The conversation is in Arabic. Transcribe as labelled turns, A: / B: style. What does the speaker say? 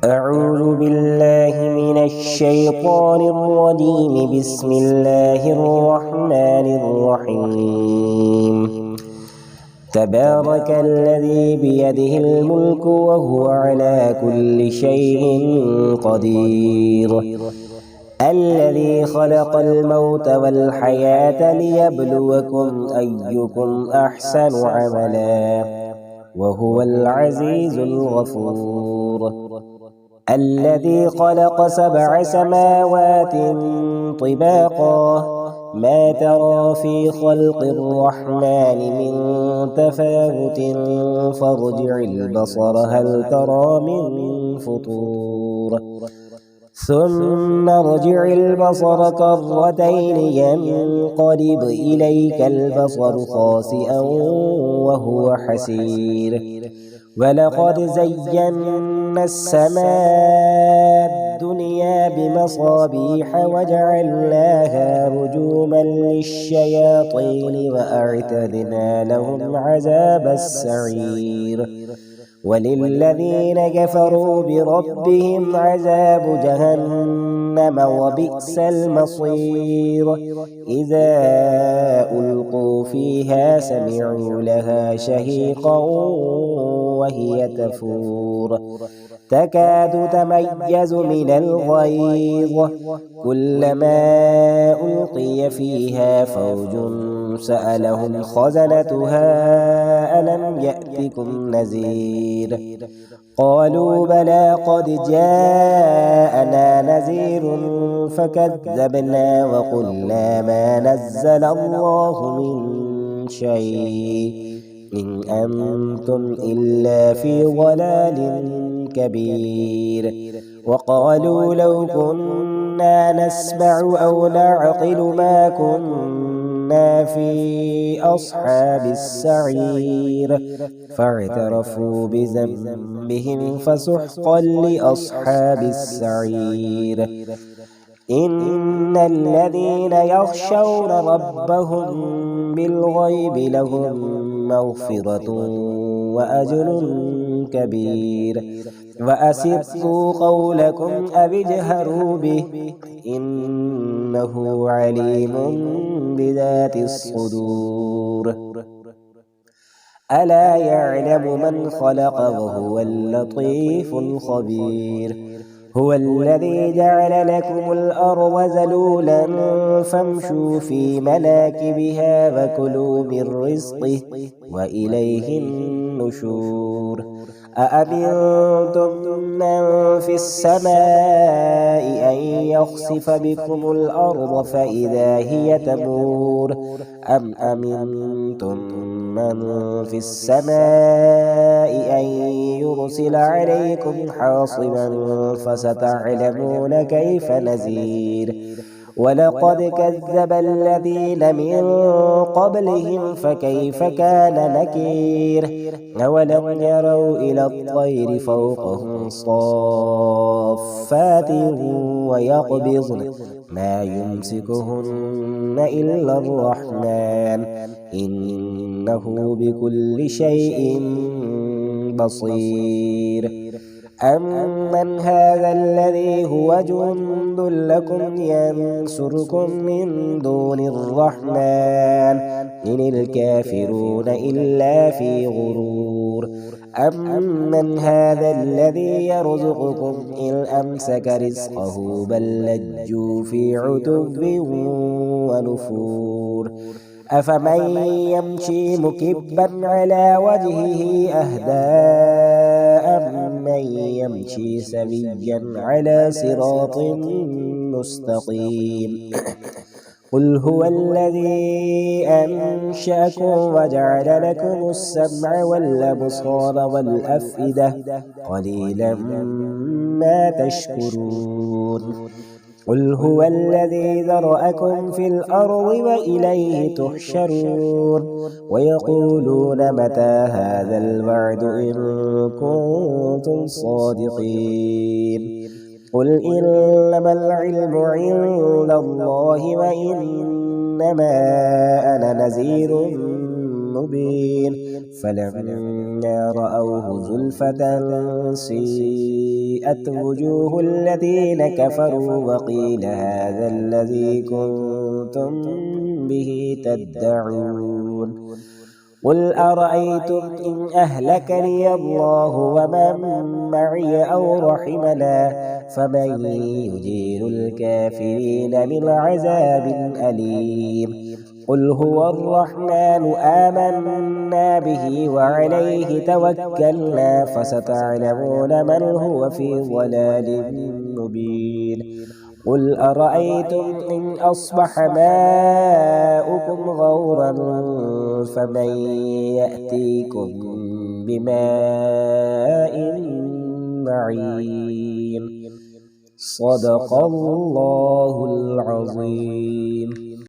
A: أعوذ بالله من الشيطان الرجيم. بسم الله الرحمن الرحيم. تبارك الذي بيده الملك وهو على كل شيء قدير. الذي خلق الموت والحياة ليبلوكم أيكم أحسن عملا وهو العزيز الغفور. الذي خلق 7 سماوات طباقا ما ترى في خلق الرحمن من تفاوت فارجع البصر هل ترى من فطور ثم ارجع البصر كرتين ينقلب إليك البصر خاسئا وهو حسير. ولقد زينا السماء الدنيا بمصابيح وجعلناها رجوما للشياطين وأعتدنا لهم عذاب السعير. وللذين كفروا بربهم عذاب جهنم وبئس المصير. إذا ألقوا فيها سمعوا لها شهيقا وهي تفور تكاد تميز من الغيظ كلما ألقي فيها فوج سألهم خزنتها ألم يأتكم نذير قالوا بلى قد جاءنا نذير فكذبنا وقلنا ما نزل الله من شيء إن أنتم إلا في ضلال كبير. وقالوا لو كنا نسمع أو نعقل ما كنا في أصحاب السعير فاعترفوا بذنبهم فسحقا لأصحاب السعير. إن الذين يخشون ربهم بالغيب لهم مغفرة وأجر كبير. وأسروا قولكم أو اجهروا به إنه عليم بذات الصدور. ألا يعلم من خلق وهو اللطيف الخبير. هو الذي جعل لكم الأرض ذلولا فامشوا في مناكبها وكلوا من رزقه وإليه النشور. أأمنتم من في السماء أن يخسف بكم الأرض فإذا هي تمور أم أمنتم من في السماء أن يرسل عليكم حاصبا فستعلمون كيف نذير. ولقد كذب الذين من قبلهم فكيف كان نكير. أولم يروا إلى الطير فوقهم صافات ويقبضن ما يمسكهن إلا الرحمن إنه بكل شيء بصير. أمن هذا الذي هو جند لكم ينصركم من دون الرحمن إن الكافرون إلا في غرور. أمن هذا الذي يرزقكم إن أمسك رزقه بل لجوا في عتب ونفور. أفمن يمشي مكبا على وجهه أهدى أمن يمشي سويا على صراط مستقيم. قل هو الذي أنشأكم وجعل لكم السمع والأبصار والأفئدة قليلا ما تشكرون. قل هو الذي ذرأكم في الأرض وإليه تحشرون. ويقولون متى هذا الوعد إن كنتم صادقين. قل إنما العلم عند الله وإنما أنا نذير مبين فلما رأوه زلفة سيئت وجوه الذين كفروا وقيل هذا الذي كنتم به تدعون قل أرأيتم إن أهلكني الله ومن معي أو رحمنا فمن يجير الكافرين من عذاب أليم قل هو الرحمن آمنا به وعليه توكلنا فستعلمون من هو في ضلال مبين قل أرأيتم إن أصبح ماؤكم غورا فمن يأتيكم بماء معين صدق الله العظيم.